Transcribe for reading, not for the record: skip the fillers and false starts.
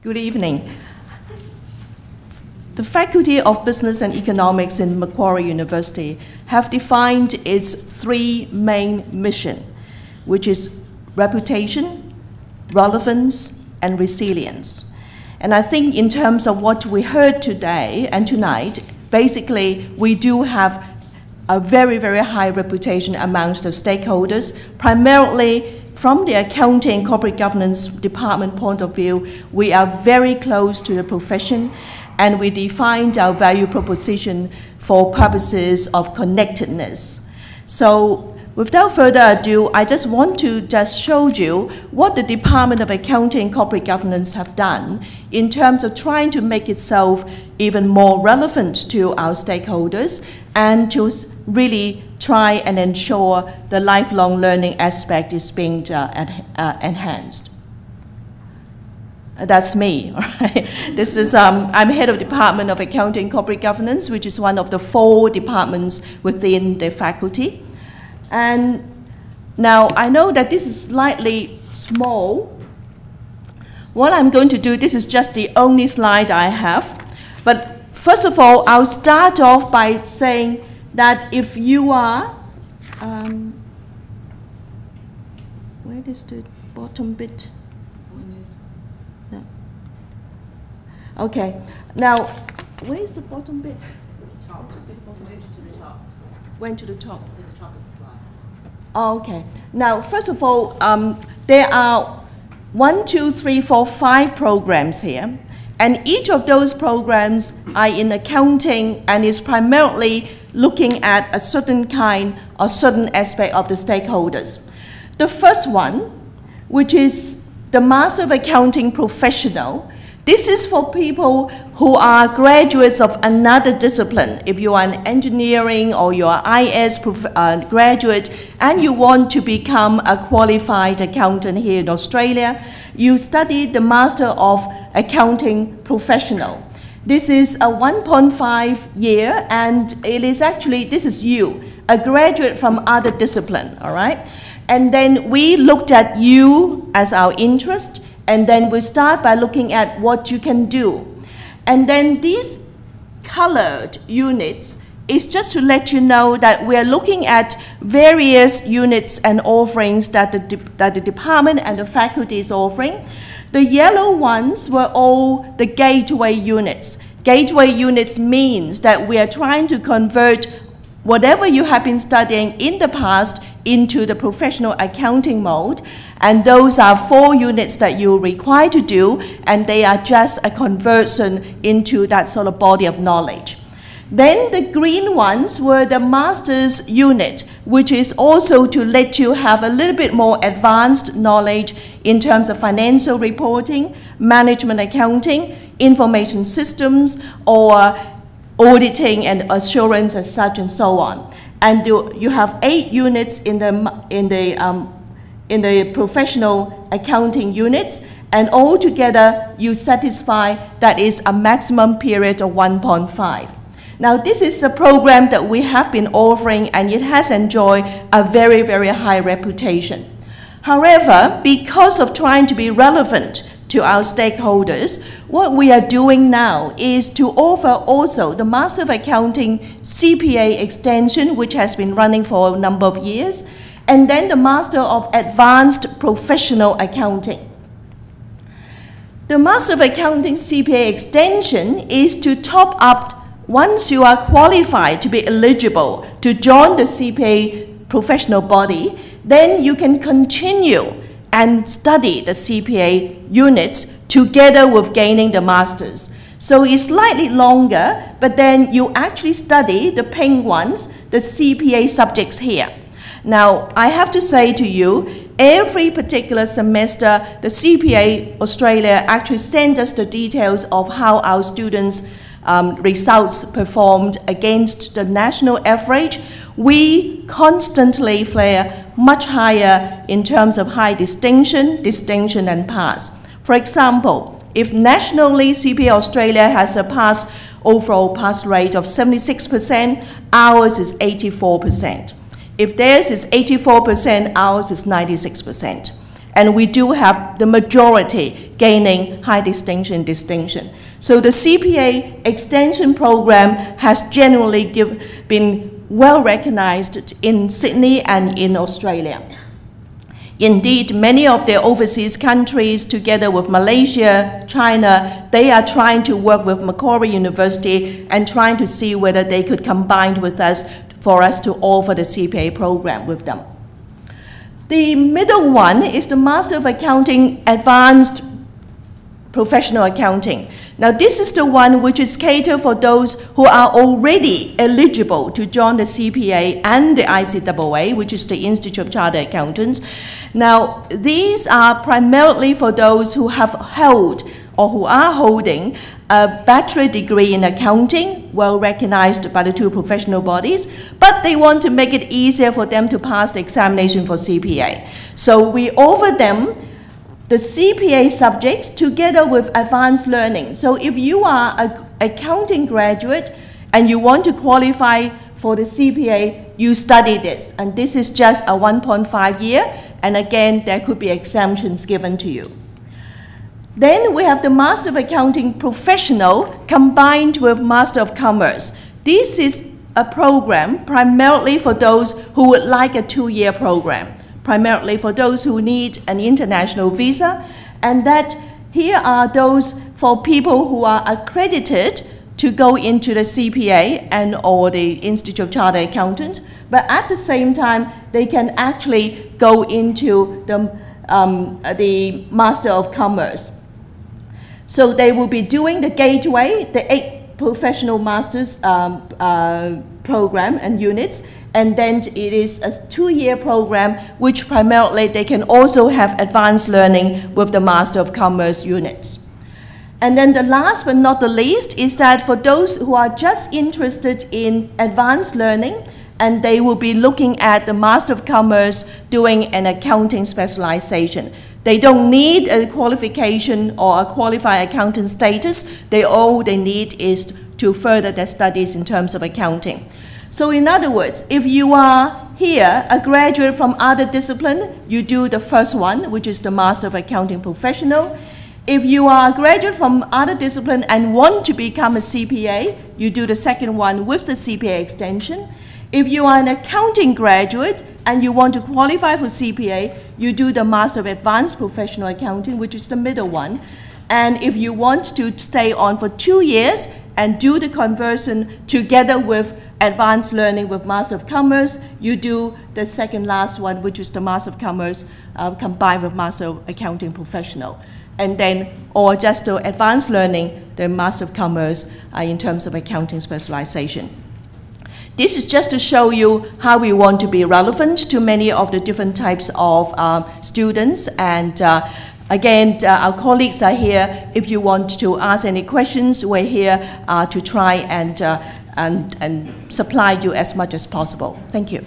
Good evening. The Faculty of Business and Economics in Macquarie University have defined its three main missions, which is reputation, relevance, and resilience. And I think in terms of what we heard today and tonight, basically we do have a very, very high reputation amongst the stakeholders, primarily from the accounting and corporate governance department point of view. We are very close to the profession, and we defined our value proposition for purposes of connectedness. So without further ado, I just want to show you what the Department of Accounting and Corporate Governance have done in terms of trying to make itself even more relevant to our stakeholders and to really try and ensure the lifelong learning aspect is being enhanced. That's me, all right? This is, I'm head of Department of Accounting and Corporate Governance, which is one of the 4 departments within the faculty. And now I know that this is slightly small. What I'm going to do, this is just the only slide I have. But first of all, I'll start off by saying that if you are, where is the bottom bit? No. Okay, now, where is the bottom bit? Went to the top. Went to the top. To the top of the slide. Oh, okay. Now, first of all, there are 1, 2, 3, 4, 5 programs here. And each of those programs are in accounting and is primarily looking at a certain kind or certain aspect of the stakeholders. The first one, which is the Master of Accounting Professional, this is for people who are graduates of another discipline. If you are an engineering or you are IS graduate and you want to become a qualified accountant here in Australia, you study the Master of Accounting Professional. This is a 1.5 year, and it is actually, this is you, a graduate from other discipline, all right? And then we looked at you as our interest, and then we start by looking at what you can do. And then these colored units is just to let you know that we are looking at various units and offerings that the department and the faculty is offering. The yellow ones were all the gateway units. Gateway units means that we are trying to convert whatever you have been studying in the past into the professional accounting mode. And those are 4 units that you require to do, and they are just a conversion into that sort of body of knowledge. Then the green ones were the master's unit, which is also to let you have a little bit more advanced knowledge in terms of financial reporting, management accounting, information systems, or auditing and assurance as such, and so on. And you have 8 units in the professional accounting units, and altogether you satisfy that is a maximum period of 1.5. Now, this is a program that we have been offering, and it has enjoyed a very, very high reputation. However, because of trying to be relevant to our stakeholders, what we are doing now is to offer also the Master of Accounting CPA extension, which has been running for a number of years, and then the Master of Advanced Professional Accounting. The Master of Accounting CPA extension is to top up once you are qualified to be eligible to join the CPA professional body. Then you can continue and study the CPA units together with gaining the master's. So it's slightly longer, but then you actually study the pink ones, the CPA subjects here. Now, I have to say to you, every particular semester, the CPA Australia actually sends us the details of how our students' results performed against the national average. We constantly flare much higher in terms of high distinction, and pass. For example, if nationally CPA Australia has a overall pass rate of 76%, ours is 84%. If theirs is 84%, ours is 96%. And we do have the majority gaining high distinction. So the CPA extension program has generally been well recognized in Sydney and in Australia. Indeed, many of the overseas countries, together with Malaysia, China, they are trying to work with Macquarie University and trying to see whether they could combine with us for us to offer the CPA program with them. The middle one is the Master of Accounting Advanced Professional Accounting. Now, this is the one which is catered for those who are already eligible to join the CPA and the ICAA, which is the Institute of Chartered Accountants. Now, these are primarily for those who have held or who are holding a bachelor degree in accounting, well recognized by the two professional bodies, but they want to make it easier for them to pass the examination for CPA. So we offer them the CPA subjects together with advanced learning. So if you are an accounting graduate and you want to qualify for the CPA, you study this. And this is just a 1.5 year. And again, there could be exemptions given to you. Then we have the Master of Accounting Professional combined with Master of Commerce. This is a program primarily for those who would like a 2-year program, primarily for those who need an international visa, and that here are those for people who are accredited to go into the CPA and or the Institute of Chartered Accountants, but at the same time, they can actually go into the Master of Commerce. So they will be doing the Gateway, the 8 professional masters program and units, and then it is a 2-year program which primarily they can also have advanced learning with the Master of Commerce units. And then the last but not the least is that for those who are just interested in advanced learning, and they will be looking at the Master of Commerce doing an accounting specialization. They don't need a qualification or a qualified accountant status. All they need is to further their studies in terms of accounting. So in other words, if you are here, a graduate from other discipline, you do the first one, which is the Master of Accounting Professional. If you are a graduate from other discipline and want to become a CPA, you do the second one with the CPA extension. If you are an accounting graduate and you want to qualify for CPA, you do the Master of Advanced Professional Accounting, which is the middle one. And if you want to stay on for 2 years and do the conversion together with advanced learning with Master of Commerce, you do the second last one, which is the Master of Commerce combined with Master of Accounting Professional. And then, or just the advanced learning, the Master of Commerce in terms of accounting specialization. This is just to show you how we want to be relevant to many of the different types of students. And again, our colleagues are here. If you want to ask any questions, we're here to try and supply you as much as possible. Thank you.